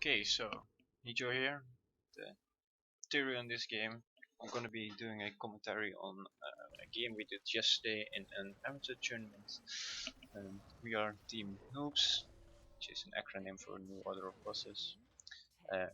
Okay, so Nijo here, the tyreal in this game. I'm gonna be doing a commentary on a game we did yesterday in an amateur tournament. We are Team NOOBS, which is an acronym for New Order of Bosses. Um,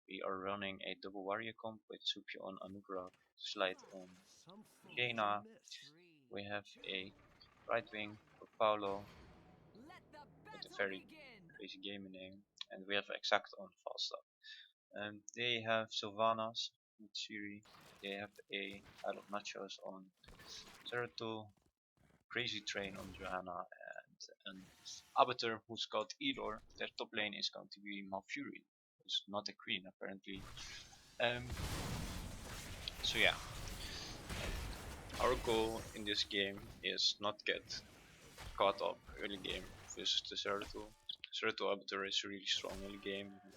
we are running a double warrior comp with Supio on Anugrah, Slide on Jaina. We have a right wing for Paulo with a very crazy gaming name, and we have Exact on Falstaff. They have Sylvanas with Siri. They have a Isle of Nachos on Zeratul, Crazy Train on Johanna, and an Arbiter who's called Elor. Their top lane is going to be Malfurion, who's not a queen apparently. So yeah, our goal in this game is not get caught up early game versus the Zeratul. Zeratul Arbiter is really strong early game, and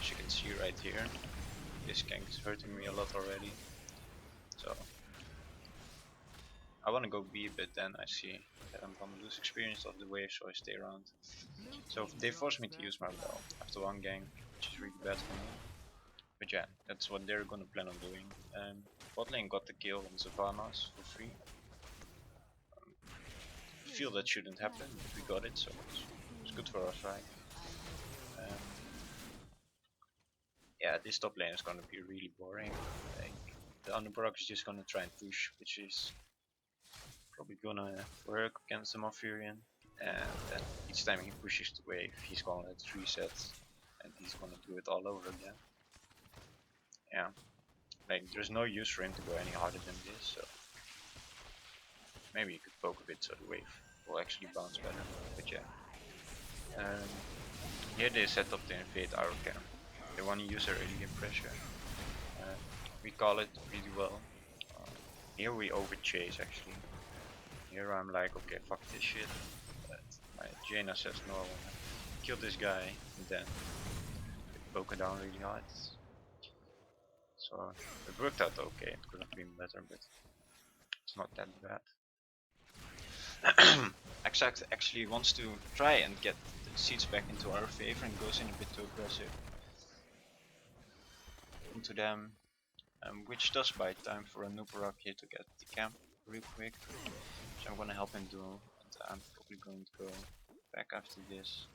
as you can see right here, this gank is hurting me a lot already. So I wanna go B, but then I see that I'm gonna lose experience of the wave, so I stay around. So they force me to use my bell after one gank, which is really bad for me. But yeah, that's what they're gonna plan on doing. Bot lane got the kill on Sylvanas for free. I feel that shouldn't happen, but we got it, so it's good for us, right? Yeah, this top lane is gonna be really boring. The underbrook is just gonna try and push, which is probably gonna work against the Malfurion, and then each time he pushes the wave, he's gonna let it reset, and he's gonna do it all over again. Yeah, like there's no use for him to go any harder than this, so maybe you could poke a bit so the wave will actually bounce better, but yeah. Here they set up to invade our camp. They want to use their early game pressure. We call it really well. Here we overchase actually. Here I'm like, okay, fuck this shit. But my Jaina says no, I wanna kill this guy, and then poke it down really hard. So it worked out okay, it could have been better, but it's not that bad. Exact actually wants to try and get the seats back into our favor and goes in a bit too aggressive into them, which does buy time for a Nubarak here to get the camp real quick, which I'm gonna help him do, and I'm probably going to go back after this.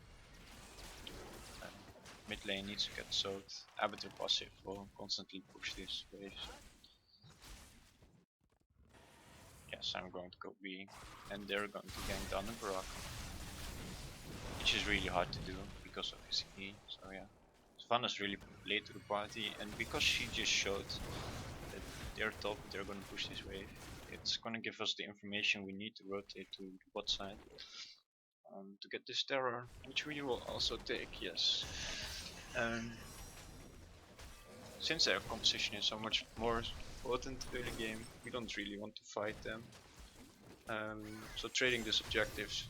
Mid lane needs to get soaked. Arbiter passive will constantly push this wave. Yes, I'm going to go B, and they're going to gank down the Barak, which is really hard to do because of his E. So yeah, Savannah's really late to the party, and because she just showed that they're top, they're going to push this wave. It's going to give us the information we need to rotate to the bot side to get this terror, which we will also take. Yes. Since their composition is so much more potent early game, we don't really want to fight them. So trading these objectives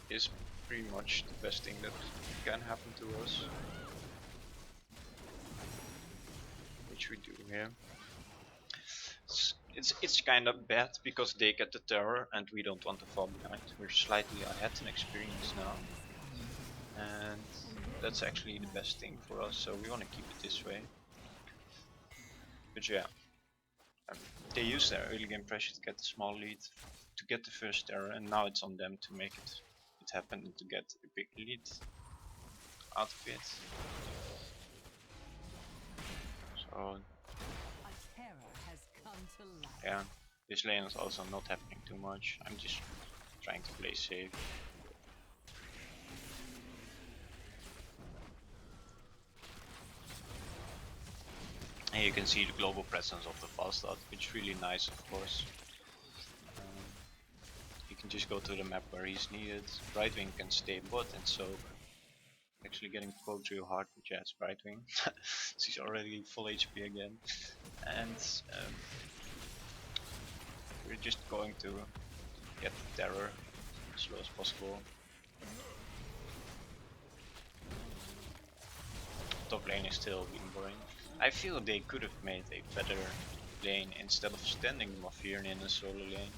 is pretty much the best thing that can happen to us, which we do here. It's kind of bad because they get the terror and we don't want to fall behind. We're slightly ahead in experience now, and that's actually the best thing for us, so we want to keep it this way. But yeah, they use their early game pressure to get the small lead, to get the first terror, and now it's on them to make it happen and to get a big lead out of it. So yeah, this lane is also not happening too much. I'm just trying to play safe. And you can see the global presence of the Falstaff, which is really nice, of course. You can just go to the map where he's needed. Right wing can stay bot and soak. Actually getting poked real hard, but yeah, it's right wing. She's already full HP again. And we're just going to get the terror as slow as possible. Top lane is still being boring. I feel they could have made a better lane instead of standing Malfurion in a solo lane.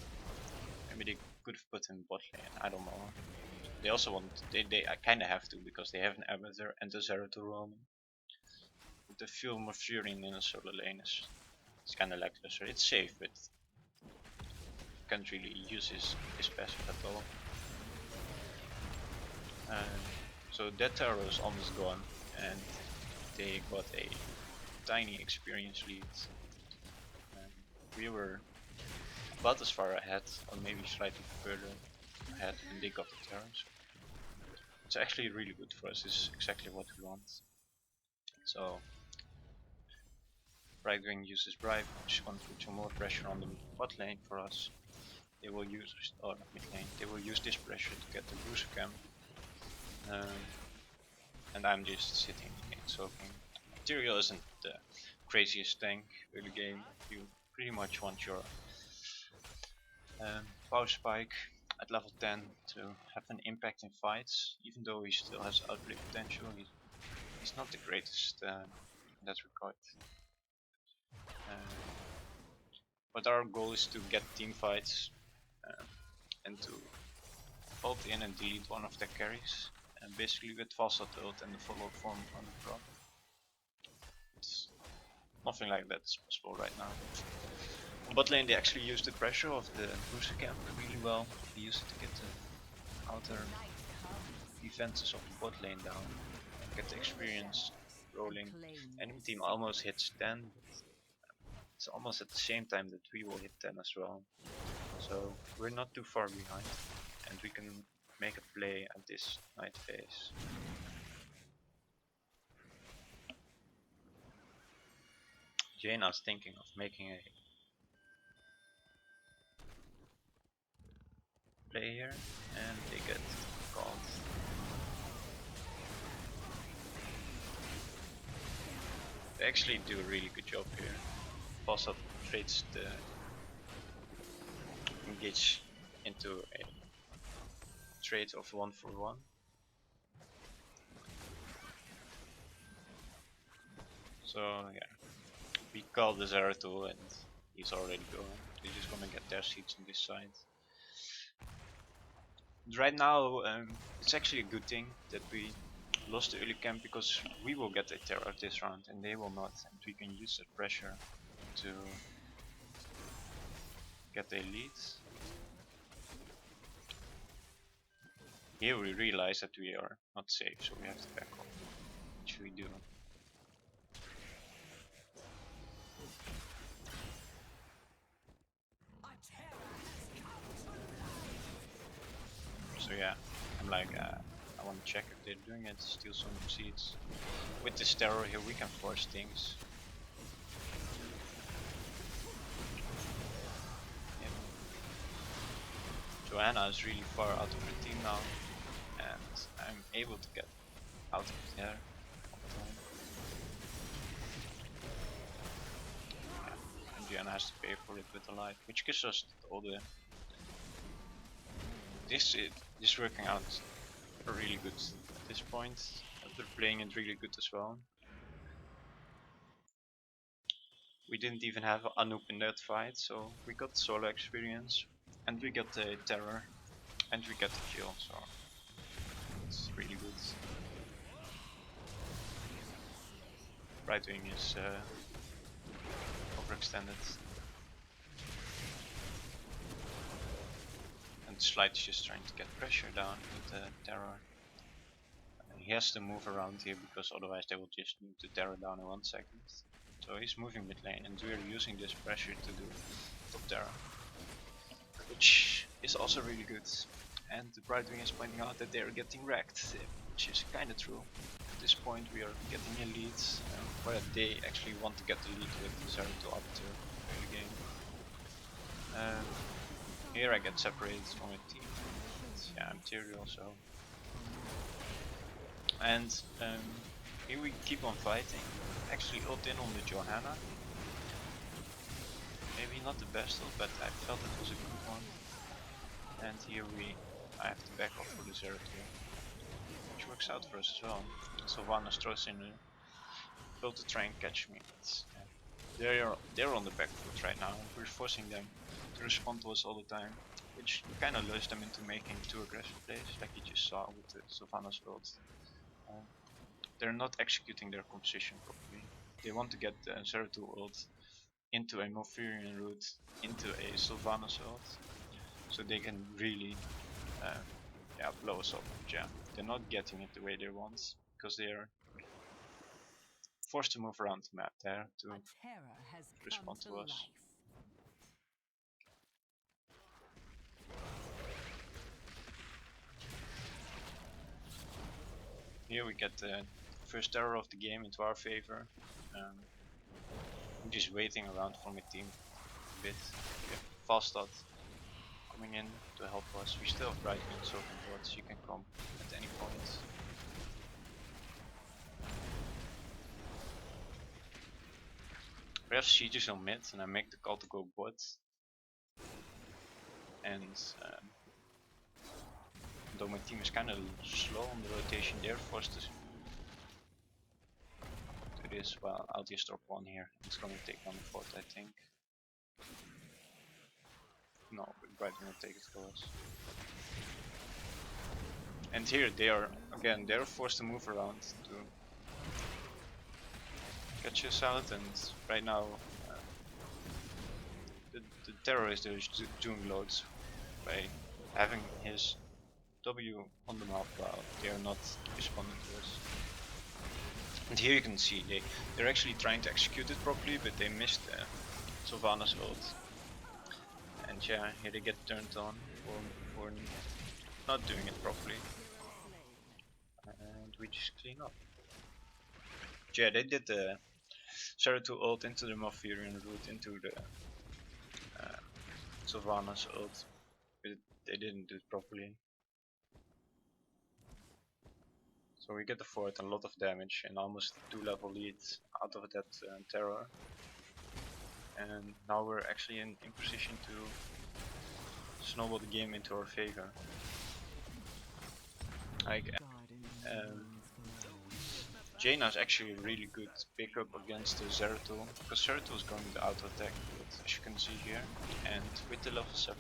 Maybe they could have put him bot lane, I don't know. They also want, they kind of have to, because they have an Abathur and a Zeratul roaming. But the feel more Furin in a solo lane is kind of lackluster. It's safe, but can't really use his passive at all. So that tower is almost gone, and they got a tiny experience lead. We were about as far ahead, or maybe slightly further ahead, and they got the tower. So it's actually really good for us. It's exactly what we want. So right wing uses Bribe, which is going to put some more pressure on the bot lane for us. They will use, or not mid lane, they will use this pressure to get the booster camp. And I'm just sitting and soaking. Tyreal isn't the craziest tank in the game. You pretty much want your power spike at level 10 to have an impact in fights, even though he still has outplay potential. He's not the greatest in that regard. But our goal is to get team fights and to ult in and delete one of their carries, and basically with Falsat ult and the follow form on the prop. Nothing like that is possible right now. On bot lane they actually used the pressure of the booster camp really well. They used it to get the outer defenses of the bot lane down, get the experience rolling. Enemy team almost hits 10, but it's almost at the same time that we will hit 10 as well. So we're not too far behind, and we can make a play at this night phase. Jaina's thinking of making a play here, and they get called. They actually do a really good job here. Falsat trades the engage into a trade of 1-for-1. So yeah, we call the Zeratul and he's already going. They're just gonna get their seats on this side. Right now, it's actually a good thing that we lost the early camp, because we will get a terror this round and they will not, and we can use that pressure to get a lead. Here we realize that we are not safe, so we have to back off, which we do. So yeah, I'm like, I want to check if they're doing it, steal some seeds. With this terror here we can force things. Johanna is really far out of the team now, and I'm able to get out of there all the time. Yeah. And Johanna has to pay for it with a life, which gives us all the... This is working out really good at this point. They're playing it really good as well. We didn't even have Anoop in that fight, so we got solo experience, and we got the terror, and we get the kill, so it's really good. Right wing is overextended, and Slide is just trying to get pressure down with the terror. He has to move around here, because otherwise they will just move the terror down in 1 second. So he's moving mid lane, and we're using this pressure to do top terror, which is also really good. And the Bright Wing is pointing out that they are getting wrecked, which is kinda true. At this point we are getting a lead, where they actually want to get the lead with the Zeratul Abathur in the game. Here I get separated from a team. Yeah, I'm tyreal, so... And here we keep on fighting. Actually ult in on the Johanna. Maybe not the best ult, but I felt it was a good one. And here I have to back off for the Zeratul, which works out for us as well. So Vanas throws in a build to try and catch me. They're on the back foot right now. We're forcing them to respond to us all the time. which kind of lures them into making too aggressive plays, like you just saw with the Sylvanas ult. They're not executing their composition properly. They want to get the Zeratul ult into a Malfurion route, into a Sylvanas ult, so they can really blow us up. Yeah, they're not getting it the way they want, because they are forced to move around the map there to respond to us. Here we get the first terror of the game into our favor. I'm just waiting around for my team a bit. We have Fastad coming in to help us. We still have Brightwing and Soaking boards. You can come at any point. We have sieges on mid, and I make the call to go bot. And though my team is kind of slow on the rotation, they're forced to do this. Well, I'll just drop one here. It's gonna take down the fort, I think. No, but Brightwing will take it for us. And here they are again. They're forced to move around to catch us out, and right now the terrorist is doing loads by having his W on the map while they are not responding to us. And here you can see they're actually trying to execute it properly, but they missed Sylvanas ult. And yeah, here they get turned on for not doing it properly. And we just clean up. Yeah, they did the Zeratul ult into the Malfurion route, into the Sylvanas ult, but they didn't do it properly. So we get the fort and a lot of damage and almost 2-level lead out of that terror. And now we're actually in position to snowball the game into our favor. Like, Jaina is actually a really good pickup against the Zeratul, because Zeratul is going to auto attack, as you can see here. And with the level 7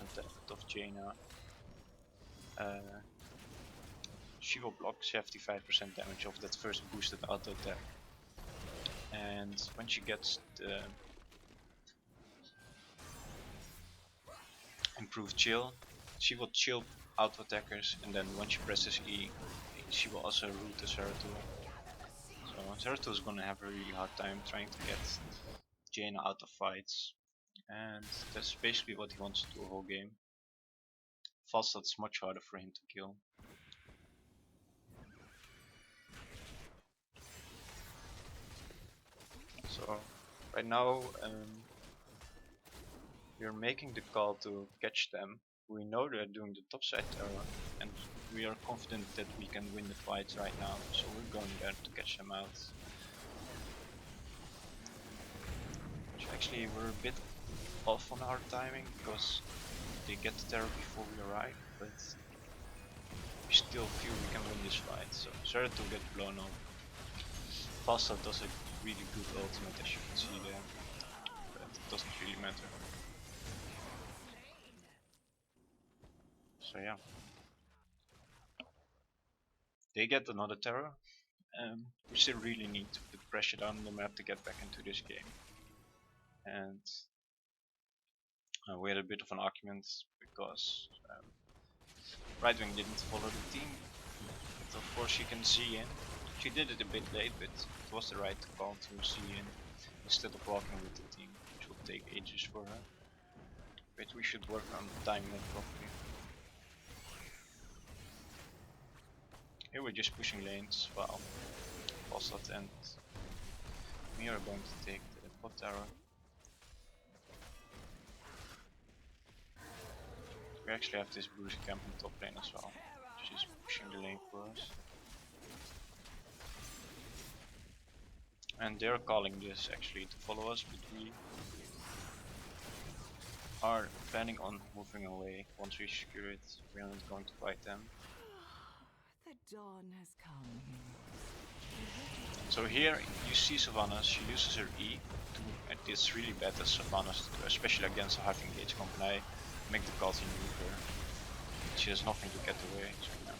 of Jaina, she will block 75% damage of that first boosted auto attack. And when she gets the improved chill, she will chill auto attackers, and then when she presses E, she will also root the Zeratul. So Zeratul is gonna have a really hard time trying to get Jaina out of fights, and that's basically what he wants to do the whole game. Falstad's much harder for him to kill. So right now we're making the call to catch them. We know they're doing the topside terror, and we are confident that we can win the fight right now, so we're going there to catch them out. Which actually we're a bit off on our timing, because they get the terror before we arrive, but we still feel we can win this fight. So Zeratul get blown up. Fastad does a really good ultimate, as you can see there, but it doesn't really matter. So yeah, they get another terror. We still really need to put pressure down on the map to get back into this game. And we had a bit of an argument because Brightwing didn't follow the team, but of course you can see in. She did it a bit late, but it was the right call to see in instead of walking with the team, which will take ages for her. But we should work on timing it properly. Here we're just pushing lanes while Fastad and we are going to take the bot tower. We actually have this Bruce camp in top lane as well, which is pushing the lane for us. And they're calling this actually to follow us, but we are planning on moving away once we secure it. We're not going to fight them. The dawn has come. So here you see Sylvanas, she uses her E to, and it's really bad as Sylvanas to do, especially against a hard engaged company. make the Kelsey move here. She has nothing to get away, so yeah.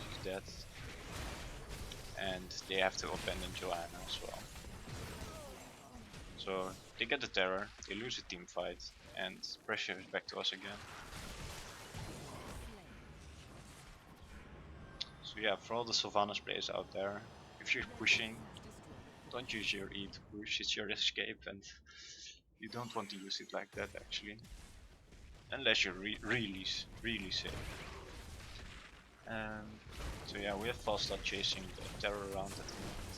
She's dead. And they have to abandon Joanna as well. So they get the terror, they lose the team fight, and pressure is back to us again. So yeah, for all the Sylvanas players out there, if you're pushing, don't use your E to push, it's your escape, and you don't want to use it like that actually. Unless you're really safe. So yeah, we have false start chasing the terror around at the moment.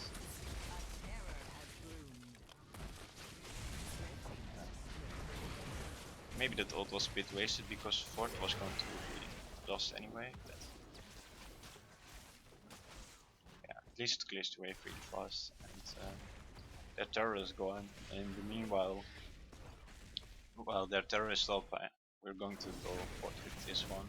Maybe that ult was a bit wasted because Fort was going to be lost anyway. But yeah, at least it clears the way pretty fast, and their terror is gone. And in the meanwhile, while their terror is up, we're going to go Fort with this one.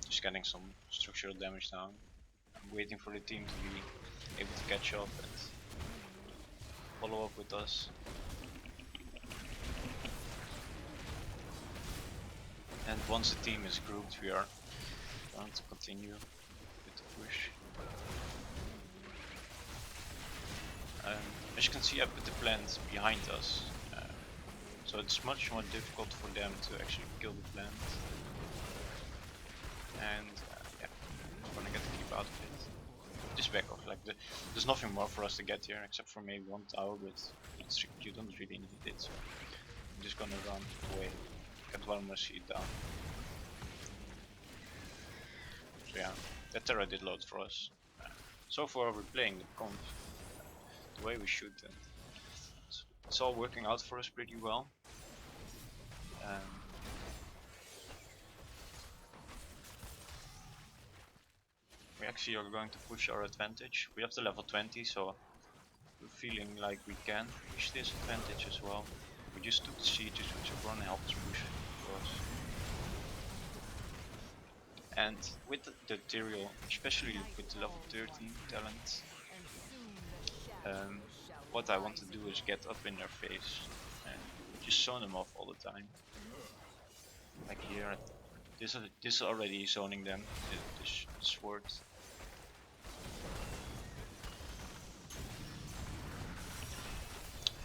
Just getting some structural damage down. I'm waiting for the team to be able to catch up and follow up with us. And once the team is grouped, we are going to continue with the push. As you can see, I put the plant behind us, so it's much more difficult for them to actually kill the plant. And yeah, I'm gonna get the keep out of it. Just back off, like there's nothing more for us to get here except for maybe one tower, but you don't really need it, so I'm just gonna run away, get one more seed down. So yeah, that terror did load for us. So far we're playing the comp the way we should, and it's all working out for us pretty well. We actually are going to push our advantage. We have the level 20, so we're feeling like we can push this advantage as well. We just took the sieges, which are going to help us push, of course. And with the tyreal, especially with the level 13 talent, what I want to do is get up in their face and just zone them off all the time. Like here, this is already zoning them, this sword.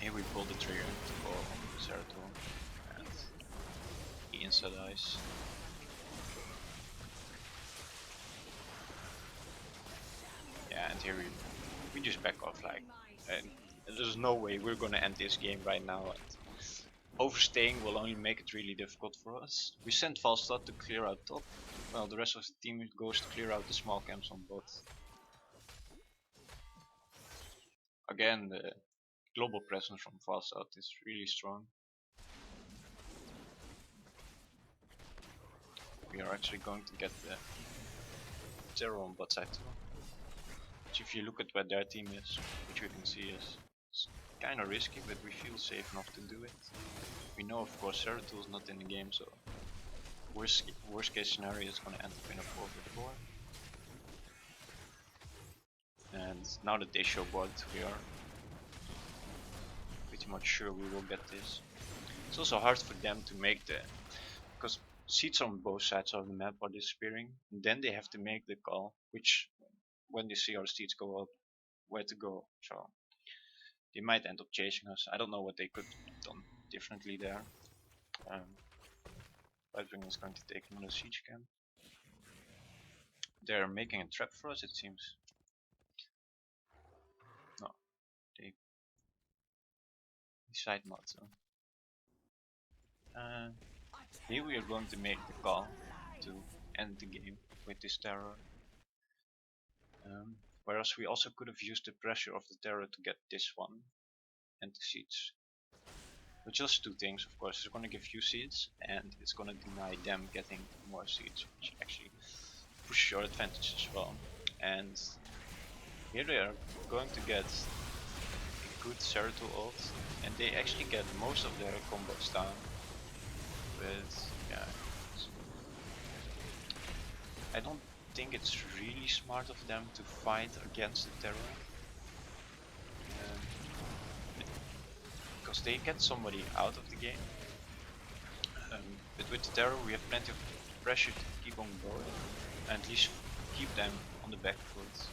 Here we pull the trigger to go on Zeratul, and he insta dies. Yeah, and here we just back off, like, and there's no way we're gonna end this game right now. And overstaying will only make it really difficult for us. We sent Falstad to clear out top, well the rest of the team goes to clear out the small camps on bot. Again, the global presence from Falstad is really strong. We are actually going to get the terror on bot side too. Which if you look at where their team is, which we can see is kinda risky, but we feel safe enough to do it. We know of course Zeratul is not in the game, so worst case scenario is gonna end up in a 4v4. And now that they show bot, we are pretty much sure we will get this. It's also hard for them to make because seeds on both sides of the map are disappearing, and then they have to make the call, which when they see our seeds go up, where to go. So they might end up chasing us. I don't know what they could have done differently there. Lightwing is going to take another siege camp. They're making a trap for us, it seems. No, they decide not to. Here we are going to make the call to end the game with this terror. Whereas we also could have used the pressure of the terror to get this one and the seeds. But just two things, of course. It's going to give you seeds and it's going to deny them getting more seeds, which actually push your advantage as well. And here they are going to get a good Zeratul ult, and they actually get most of their combos down. But yeah, I don't think it's really smart of them to fight against the terror. Because they get somebody out of the game. But with the terror we have plenty of pressure to keep on going and at least keep them on the back foot.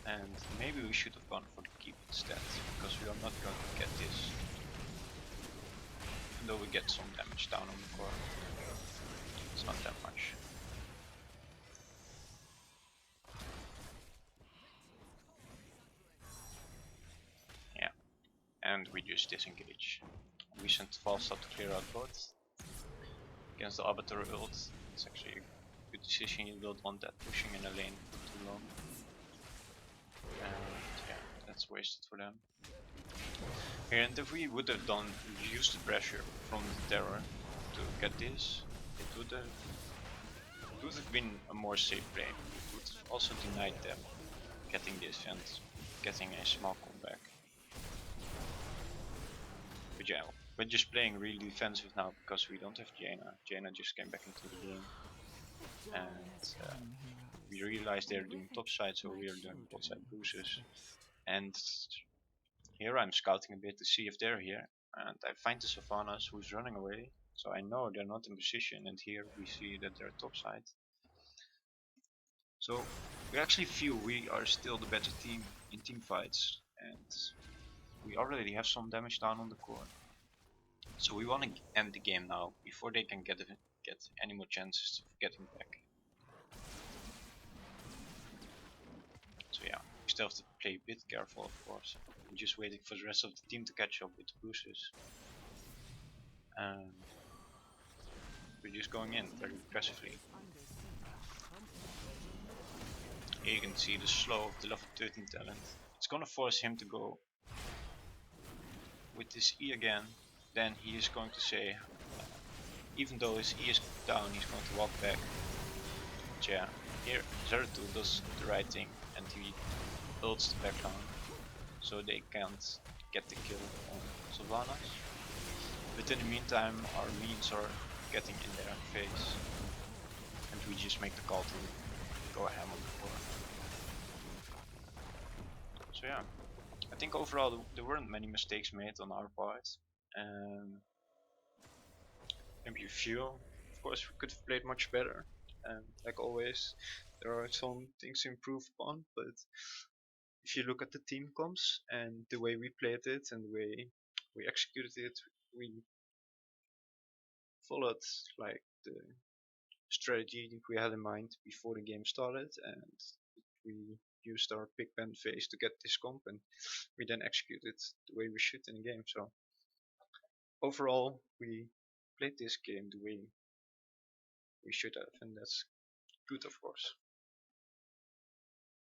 And maybe we should have gone for the keep instead, because we are not going to get this. Even though we get some damage down on the core, it's not that much. Yeah, and we just disengage. We sent Falstad to clear out bot. Against the Arbiter ult, it's actually a good decision. You don't want that pushing in a lane for too long. And yeah, that's wasted for them. Here, and if we would have used the pressure from the terror to get this, it would have been a more safe play. It would have also denied them getting this and getting a small comeback. But yeah, we're just playing really defensive now because we don't have Jaina. Jaina just came back into the game. And we realized they're doing top side, so we are doing bot side bruises. And here I'm scouting a bit to see if they're here. And I find the Sylvanas who's running away. So I know they're not in position, and here we see that they're top side. So we actually feel we are still the better team in team fights, and we already have some damage down on the core. So we want to end the game now before they can get any more chances of getting back. So yeah, we still have to play a bit careful, of course. We're just waiting for the rest of the team to catch up with the boosters. We're just going in very aggressively. Here you can see the slow of the level 13 talent. It's gonna force him to go with his E again. Then he is going to say, even though his E is down, he's going to walk back. But yeah, here Zeratul does the right thing and he ults the background so they can't get the kill on Sylvanas. But in the meantime, our minions are getting in their face, and we just make the call to go ham on the core. So yeah, I think overall there weren't many mistakes made on our part. Maybe a few. Of course, we could have played much better. Like always, there are some things to improve upon, but if you look at the team comps and the way we played it and the way we executed it, we followed like the strategy we had in mind before the game started, and we used our pick pen phase to get this comp, and we then executed the way we should in the game. So overall, we played this game the way we should have, and that's good, of course.